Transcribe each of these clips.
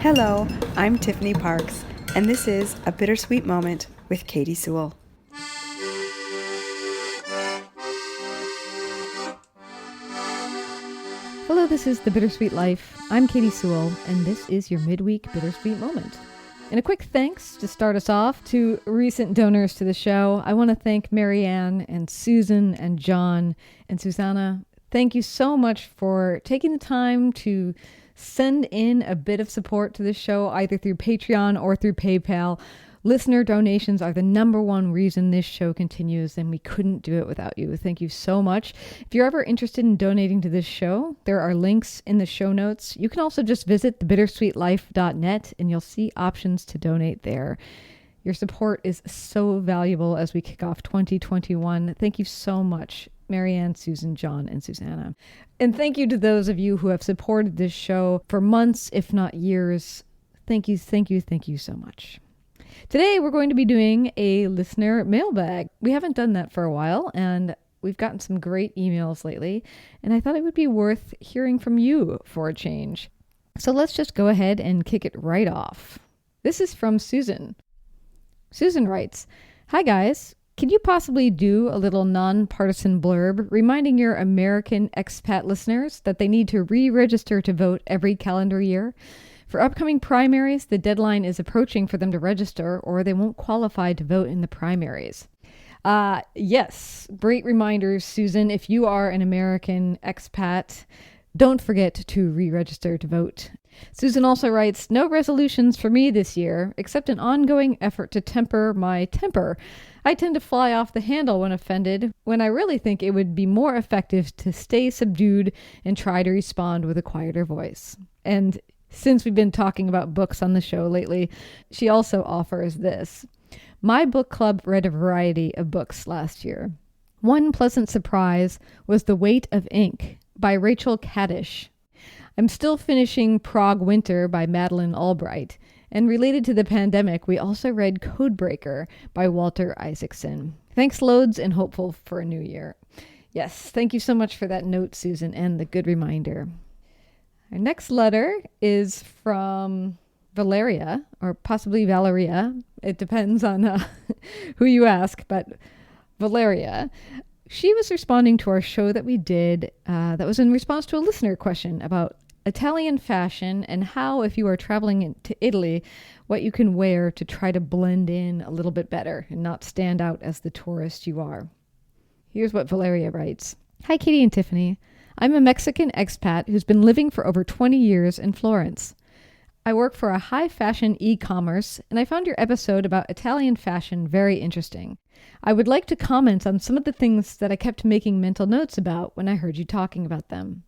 Hello, I'm Tiffany Parks, and this is A Bittersweet Moment with Katy Sewell. Hello, this is The Bittersweet Life. I'm Katy Sewell, and this is your midweek Bittersweet Moment. And a quick thanks to start us off to recent donors to the show. I want to thank Marianne and Susan and John and Susanna. Thank you so much for taking the time to send in a bit of support to the show, either through Patreon or through PayPal. Listener donations are the number one reason this show continues, and we couldn't do it without you. Thank you so much. If you're ever interested in donating to this show, there are links in the show notes. You can also just visit thebittersweetlife.net, and you'll see options to donate there. Your support is so valuable as we kick off 2021. Thank you so much, Marianne, Susan, John, and Susanna. And thank you to those of you who have supported this show for months, if not years. Thank you, thank you, thank you so much. Today, we're going to be doing a listener mailbag. We haven't done that for a while, and we've gotten some great emails lately, and I thought it would be worth hearing from you for a change. So let's just go ahead and kick it right off. This is from Susan. Susan writes, "Hi guys, can you possibly do a little nonpartisan blurb reminding your American expat listeners that they need to re-register to vote every calendar year? For upcoming primaries, the deadline is approaching for them to register, or they won't qualify to vote in the primaries." Yes, great reminders, Susan. If you are an American expat, don't forget to re-register to vote. Susan also writes, "No resolutions for me this year, except an ongoing effort to temper my temper. I tend to fly off the handle when offended, when I really think it would be more effective to stay subdued and try to respond with a quieter voice." And since we've been talking about books on the show lately, she also offers this. "My book club read a variety of books last year. One pleasant surprise was The Weight of Ink by Rachel Kadish. I'm still finishing Prague Winter by Madeleine Albright. And related to the pandemic, we also read Codebreaker by Walter Isaacson. Thanks loads and hopeful for a new year." Yes, thank you so much for that note, Susan, and the good reminder. Our next letter is from Valeria, or possibly Valeria. It depends on who you ask, but Valeria. She was responding to our show that we did that was in response to a listener question about Italian fashion and how, if you are traveling to Italy, what you can wear to try to blend in a little bit better and not stand out as the tourist you are. Here's what Valeria writes. "Hi, Katy and Tiffany. I'm a Mexican expat who's been living for over 20 years in Florence. I work for a high-fashion e-commerce, and I found your episode about Italian fashion very interesting. I would like to comment on some of the things that I kept making mental notes about when I heard you talking about them.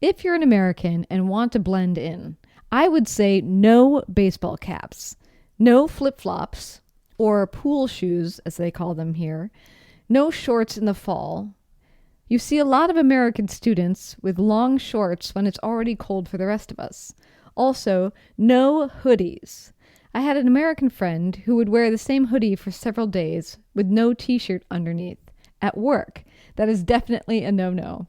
If you're an American and want to blend in, I would say no baseball caps, no flip-flops, or pool shoes, as they call them here, no shorts in the fall. You see a lot of American students with long shorts when it's already cold for the rest of us. Also, no hoodies. I had an American friend who would wear the same hoodie for several days with no t-shirt underneath. At work, that is definitely a no-no.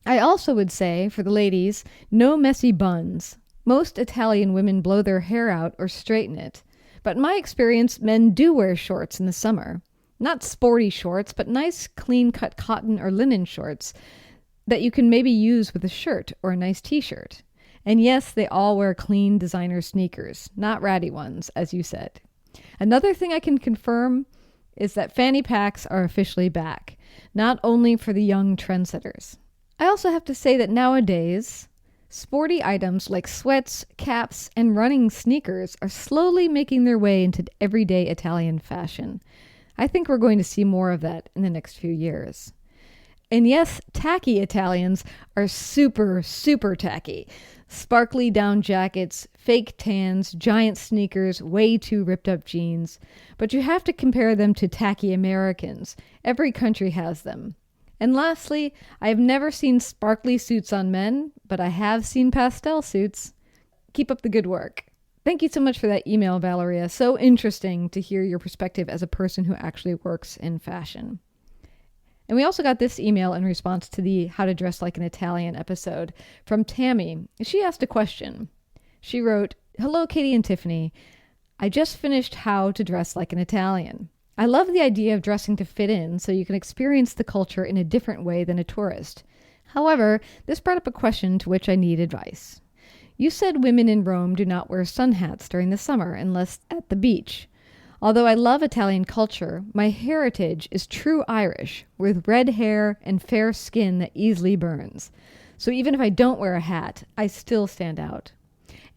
I also would say, for the ladies, no messy buns. Most Italian women blow their hair out or straighten it. But in my experience, men do wear shorts in the summer. Not sporty shorts, but nice clean-cut cotton or linen shorts that you can maybe use with a shirt or a nice t-shirt. And yes, they all wear clean designer sneakers, not ratty ones, as you said. Another thing I can confirm is that fanny packs are officially back, not only for the young trendsetters. I also have to say that nowadays, sporty items like sweats, caps, and running sneakers are slowly making their way into everyday Italian fashion. I think we're going to see more of that in the next few years. And yes, tacky Italians are super, super tacky. Sparkly down jackets, fake tans, giant sneakers, way too ripped up jeans. But you have to compare them to tacky Americans. Every country has them. And lastly, I have never seen sparkly suits on men, but I have seen pastel suits. Keep up the good work." Thank you so much for that email, Valeria. So interesting to hear your perspective as a person who actually works in fashion. And we also got this email in response to the How to Dress Like an Italian episode from Tammy. She asked a question. She wrote, Hello, Katy and Tiffany. I just finished How to Dress Like an Italian. I love the idea of dressing to fit in so you can experience the culture in a different way than a tourist. However, this brought up a question to which I need advice. You said women in Rome do not wear sun hats during the summer unless at the beach. Although I love Italian culture, my heritage is true Irish, with red hair and fair skin that easily burns. So even if I don't wear a hat, I still stand out.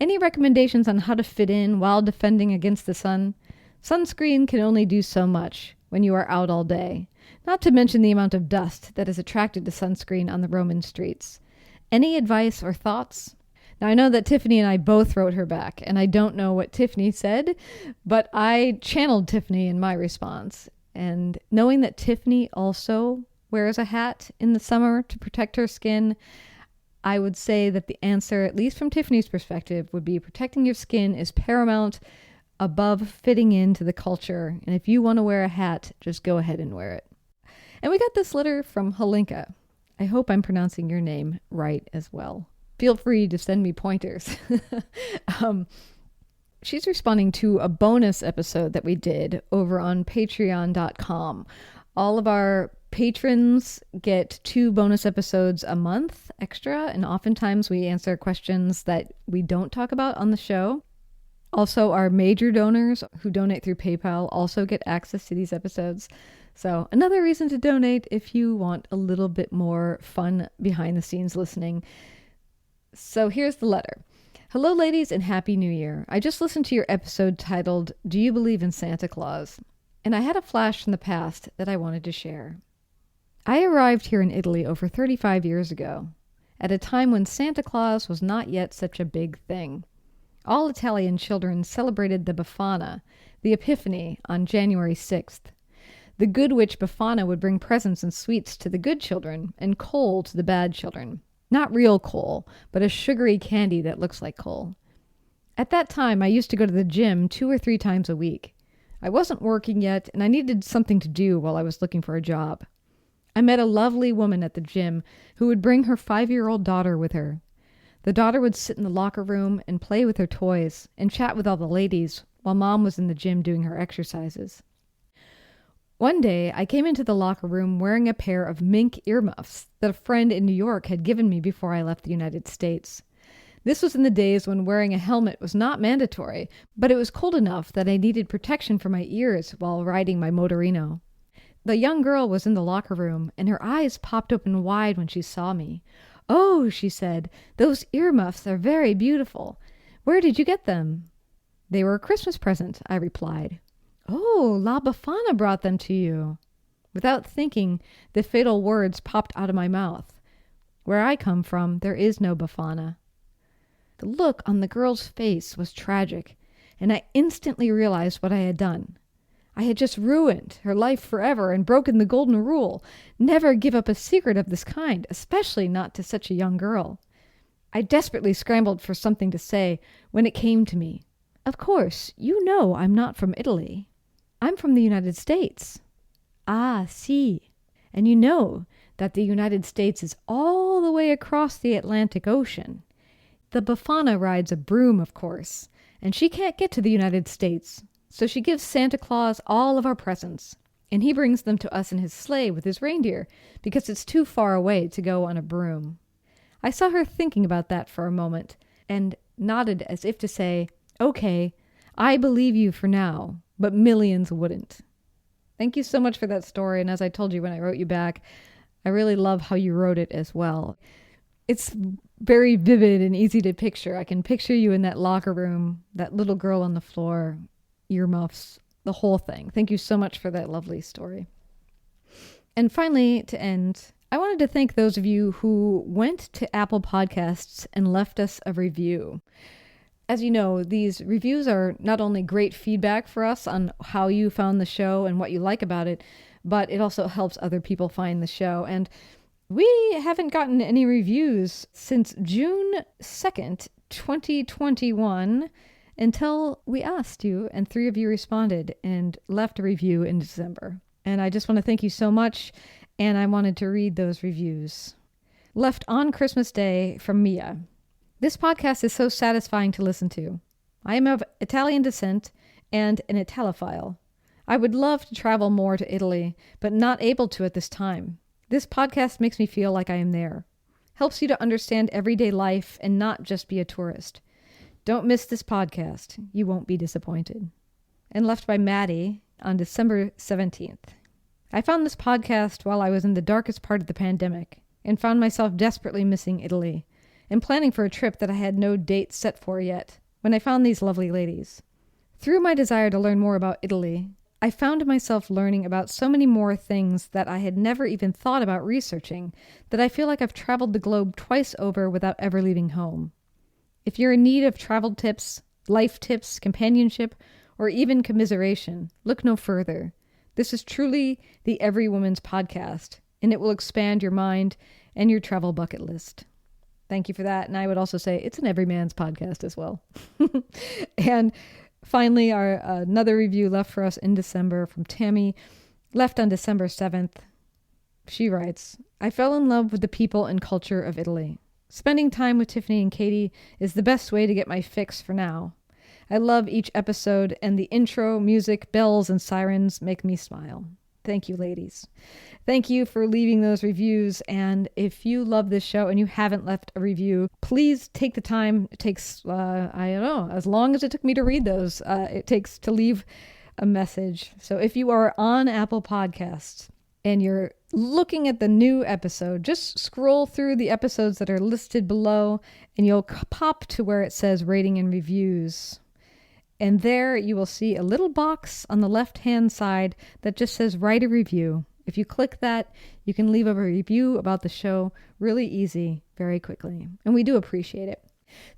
Any recommendations on how to fit in while defending against the sun? Sunscreen can only do so much when you are out all day, not to mention the amount of dust that is attracted to sunscreen on the Roman streets. Any advice or thoughts? Now, I know that Tiffany and I both wrote her back, and I don't know what Tiffany said, but I channeled Tiffany in my response. And knowing that Tiffany also wears a hat in the summer to protect her skin, I would say that the answer, at least from Tiffany's perspective, would be protecting your skin is paramount above fitting into the culture. And if you want to wear a hat, just go ahead and wear it. And we got this letter from Halinka. I hope I'm pronouncing your name right as well. Feel free to send me pointers. She's responding to a bonus episode that we did over on patreon.com. All of our patrons get 2 bonus episodes a month extra, and oftentimes we answer questions that we don't talk about on the show. Also, our major donors who donate through PayPal also get access to these episodes. So another reason to donate if you want a little bit more fun behind the scenes listening. So here's the letter. Hello, ladies, and Happy New Year. I just listened to your episode titled, Do You Believe in Santa Claus? And I had a flash from the past that I wanted to share. I arrived here in Italy over 35 years ago, at a time when Santa Claus was not yet such a big thing. All Italian children celebrated the Befana, the Epiphany, on January 6th. The good witch Befana would bring presents and sweets to the good children and coal to the bad children. Not real coal, but a sugary candy that looks like coal. At that time, I used to go to the gym 2 or 3 times a week. I wasn't working yet, and I needed something to do while I was looking for a job. I met a lovely woman at the gym who would bring her 5-year-old daughter with her. The daughter would sit in the locker room and play with her toys and chat with all the ladies while Mom was in the gym doing her exercises. One day, I came into the locker room wearing a pair of mink earmuffs that a friend in New York had given me before I left the United States. This was in the days when wearing a helmet was not mandatory, but it was cold enough that I needed protection for my ears while riding my motorino. The young girl was in the locker room, and her eyes popped open wide when she saw me. "Oh," she said, "those earmuffs are very beautiful. Where did you get them?" "They were a Christmas present," I replied. "Oh, La Befana brought them to you." Without thinking, the fatal words popped out of my mouth. Where I come from, there is no Befana. The look on the girl's face was tragic, and I instantly realized what I had done. I had just ruined her life forever and broken the golden rule. Never give up a secret of this kind, especially not to such a young girl. I desperately scrambled for something to say when it came to me. "Of course, you know I'm not from Italy. I'm from the United States." "Ah, si. And you know that the United States is all the way across the Atlantic Ocean. The Befana rides a broom, of course, and she can't get to the United States, so she gives Santa Claus all of our presents, and he brings them to us in his sleigh with his reindeer, because it's too far away to go on a broom." I saw her thinking about that for a moment, and nodded as if to say, "Okay, I believe you for now, but millions wouldn't." Thank you so much for that story, and as I told you when I wrote you back, I really love how you wrote it as well. It's very vivid and easy to picture. I can picture you in that locker room, that little girl on the floor, earmuffs, the whole thing. Thank you so much for that lovely story. And finally, to end, I wanted to thank those of you who went to Apple Podcasts and left us a review. As you know, these reviews are not only great feedback for us on how you found the show and what you like about it, but it also helps other people find the show. And we haven't gotten any reviews since June 2nd, 2021, until we asked you, and 3 of you responded and left a review in December. And I just want to thank you so much, and I wanted to read those reviews. Left on Christmas Day from Mia. "This podcast is so satisfying to listen to. I am of Italian descent and an Italophile. I would love to travel more to Italy, but not able to at this time. This podcast makes me feel like I am there. Helps you to understand everyday life and not just be a tourist. Don't miss this podcast. You won't be disappointed. And left by Maddie on December 17th. I found this podcast while I was in the darkest part of the pandemic and found myself desperately missing Italy and planning for a trip that I had no date set for yet when I found these lovely ladies. Through my desire to learn more about Italy, I found myself learning about so many more things that I had never even thought about researching that I feel like I've traveled the globe twice over without ever leaving home. If you're in need of travel tips, life tips, companionship, or even commiseration, look no further. This is truly the Every Woman's podcast, and it will expand your mind and your travel bucket list. Thank you for that. And I would also say it's an every man's podcast as well. And finally, another review left for us in December from Tammy, left on December 7th. She writes, I fell in love with the people and culture of Italy. Spending time with Tiffany and Katy is the best way to get my fix for now. I love each episode, and the intro, music, bells, and sirens make me smile. Thank you, ladies. Thank you for leaving those reviews. And if you love this show and you haven't left a review, please take the time. It takes, as long as it took me to read those, it takes to leave a message. So if you are on Apple Podcasts and you're looking at the new episode, just scroll through the episodes that are listed below and you'll pop to where it says rating and reviews. And there you will see a little box on the left-hand side that just says write a review. If you click that, you can leave a review about the show really easy, very quickly. And we do appreciate it.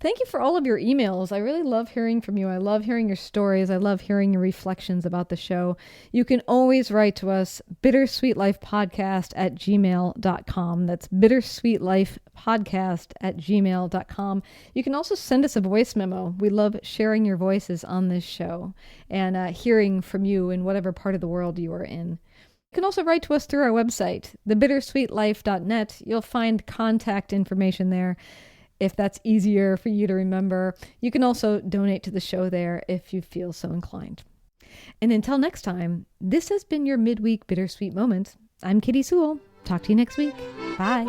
Thank you for all of your emails. I really love hearing from you. I love hearing your stories. I love hearing your reflections about the show. You can always write to us, bittersweetlifepodcast@gmail.com. That's bittersweetlifepodcast@gmail.com. You can also send us a voice memo. We love sharing your voices on this show and hearing from you in whatever part of the world you are in. You can also write to us through our website, thebittersweetlife.net. You'll find contact information there if that's easier for you to remember. You can also donate to the show there if you feel so inclined. And until next time, this has been your midweek Bittersweet Moment. I'm Katy Sewell. Talk to you next week. Bye.